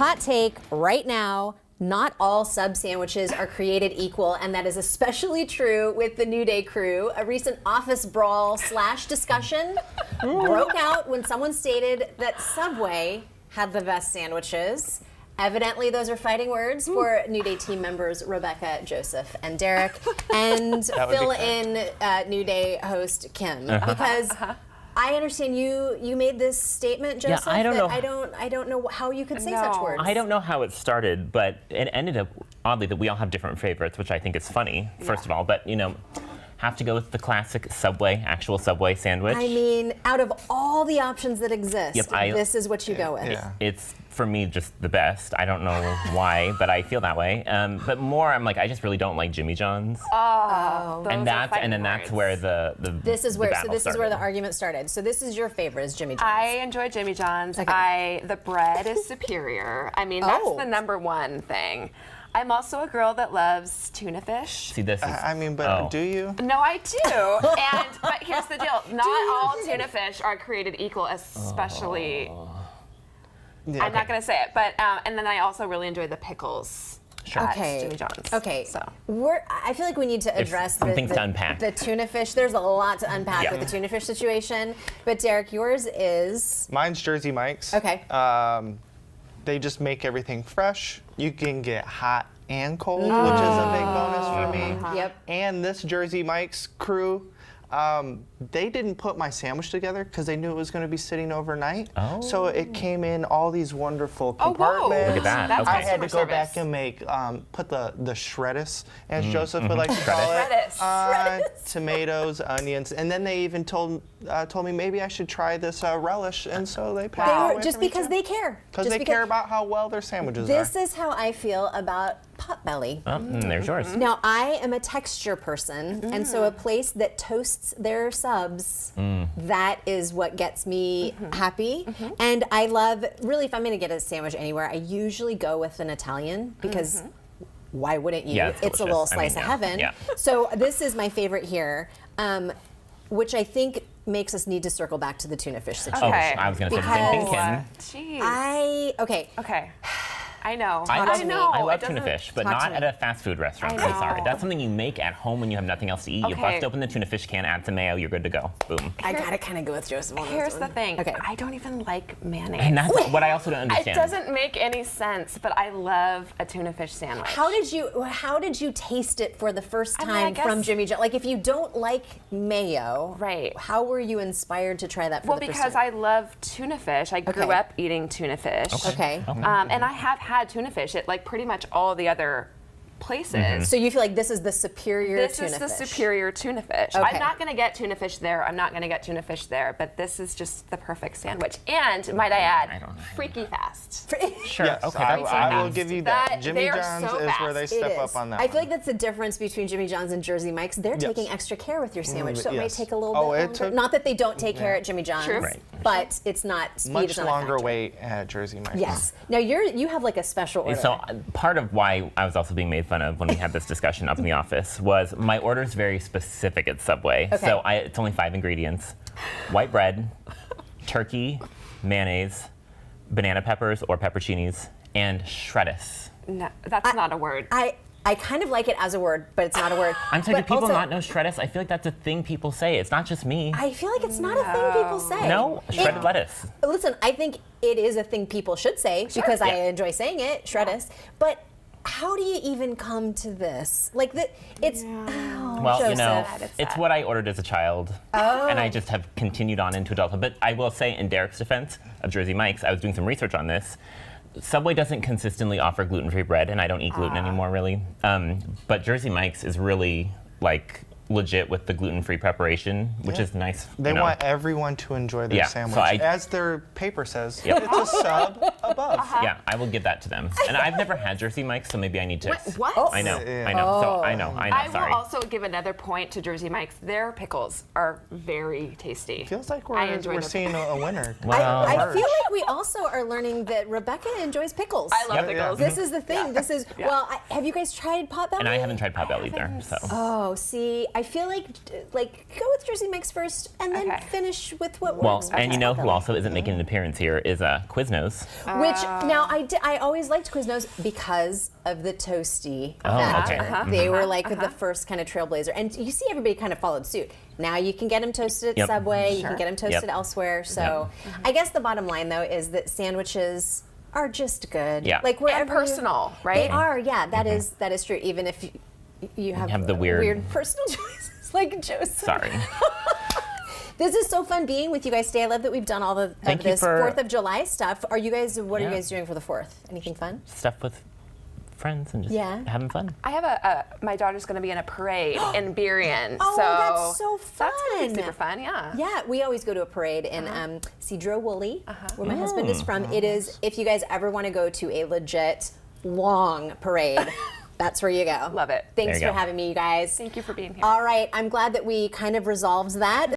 Hot take right now. Not all sub sandwiches are created equal, and that is especially true with the New Day crew. A recent office brawl / discussion broke out when someone stated that Subway had the best sandwiches. Evidently, those are fighting words for New Day team members Rebecca, Joseph, and Derek, and fill-in New Day host Kim, because I understand you made this statement, Joseph. Yeah, I don't know. I don't know how you could say such words. I don't know how it started, but it ended up oddly that we all have different favorites, which I think is funny. First of all, but have to go with the classic Subway, actual Subway sandwich. I mean, out of all the options that exist, this is what you go with. Yeah. It's for me just the best. I don't know why, but I feel that way. But more, I'm like, I just really don't like Jimmy John's. Oh, and that's where the this is where the started. argument started. So this is your favorite, is Jimmy John's. I enjoy Jimmy John's. Okay. The bread is superior. I mean, that's the number one thing. I'm also a girl that loves tuna fish. See, this is. I mean, but do you? No, I do. But here's the deal: not all tuna fish are created equal, especially. Yeah. I'm not going to say it, but and then I also really enjoy the pickles. Sure. At Jimmy John's. Okay. So I feel like we need to address the tuna fish. There's a lot to unpack with the tuna fish situation. But Derek, yours is. Mine's Jersey Mike's. Okay. They just make everything fresh. You can get hot and cold, which is a big bonus for me. Yep. And this Jersey Mike's crew, they didn't put my sandwich together because they knew it was going to be sitting overnight. Oh. So it came in all these wonderful whoa. compartments. Look at that. That's I had to go customer back service. and make put the shreddis, as Joseph would like to call it, Shreddis. tomatoes, onions, and then they even told me maybe I should try this relish, and so they passed it Just because they care. because they care about how well their sandwiches This are. is how I feel about Potbelly. There's yours. Now, I am a texture person, and so a place that toasts their subs, that is what gets me happy. And I love, really, if I'm going to get a sandwich anywhere, I usually go with an Italian, because why wouldn't you? Yeah, it's a little slice of heaven. Yeah. So this is my favorite here, which I think makes us need to circle back to the tuna fish situation. Okay. I was going to say the same thing, Kim. Jeez. Okay. I know. I love It tuna doesn't- fish, but Talk to not me. at a fast food restaurant. I I'm sorry. know. That's something you make at home when you have nothing else to eat. You Okay. bust open the tuna fish can, add some mayo, you're good to go. Boom. I gotta kind of go with Joseph on this Here's one. the thing. Okay. I don't even like mayonnaise. And that's what I also don't It understand. doesn't make any sense, but I love a tuna fish sandwich. How did you taste it for the first I time mean, I from guess- Jimmy John's? Like, if you don't like mayo, Right. how were you inspired to try that for Well, the first because time? I love tuna fish. I grew Okay. up eating tuna fish. Okay. And I have had tuna fish at like pretty much all the other places. So you feel like this is the superior This tuna is the fish? superior tuna fish. Okay. I'm not going to get tuna fish there. I'm not going to get tuna fish there. But this is just the perfect sandwich. And might I add, freaky fast. Sure. Yes, Okay. I That's will give you that. That- Jimmy they are John's so is where they fast. step It up is. on that. I feel like that's the difference between Jimmy John's and Jersey Mike's. They're taking extra care with your sandwich, so it may yes. take a little Oh, bit it longer. took- Not that they don't take care at Jimmy John's, True. Right. but it's not speed much is not a longer factor. wait at Jersey Mike's. Yes. Now you have like a special order. So part of why I was also being made fun of when we had this discussion up in the office was my order is very specific at Subway. Okay. So it's only 5 ingredients: white bread, turkey, mayonnaise, banana peppers or pepperoncinis, and shreddis. No, that's not a word. I kind of like it as a word, but it's not a word. I'm saying, do But people also, not know shreddis? I feel like that's a thing people say. It's not just me. I feel like it's not a thing people say. No, shredded lettuce. Listen, I think it is a thing people should say because I Yeah. enjoy saying it, shreddis. But how do you even come to this? Like it's Well, Joseph. it's what I ordered as a child, and I just have continued on into adulthood. But I will say, in Derek's defense of Jersey Mike's, I was doing some research on this. Subway doesn't consistently offer gluten-free bread, and I don't eat gluten anymore, really. But Jersey Mike's is really like legit with the gluten-free preparation, which is nice. They want everyone to enjoy their Yeah, sandwich. so As their paper says, Yep. it's a sub above. Yeah, I will give that to them. And I've never had Jersey Mike's, so maybe I need to. What? I know. Yeah. I know. So I know. I Sorry. will also give another point to Jersey Mike's. Their pickles are very tasty. Feels like I enjoy we're their seeing a winner. Well, I feel like we also are learning that Rebecca enjoys pickles. I love Yep. pickles. This is the thing. This is well. Have you guys tried Potbelly? and I haven't tried Potbelly either. So. Oh, see, I feel like go with Jersey Mike's first, and then Okay. finish with what Well, works. and you know who also isn't making an appearance here is Quiznos. Which now I always liked Quiznos because of the toasty Oh, factor. okay. They were like the first kind of trailblazer, and you see everybody kind of followed suit. Now you can get them toasted at Yep. Subway, you Sure. can get them toasted Yep. elsewhere. So I guess the bottom line though is that sandwiches are just good. Yeah. Like And wherever personal, They right? are, yeah. That is true. Even if you have the weird- personal choices, like Joseph. Sorry. This is so fun being with you guys today. I love that we've done all of Thank you this for- 4th of July stuff. What are you guys Yeah. doing for the 4th? Anything fun? Stuff with friends and just Yeah. having fun. I have my daughter's going to be in a parade in Burien. Oh, so that's so That's going to be fun. super fun, yeah. Yeah, we always go to a parade in Cedro Woolley, where my husband is from. It is, if you guys ever want to go to a legit long parade, that's where you go. Love it. Thanks There you for go. having me, you guys. Thank you for being here. All right, I'm glad that we kind of resolved that.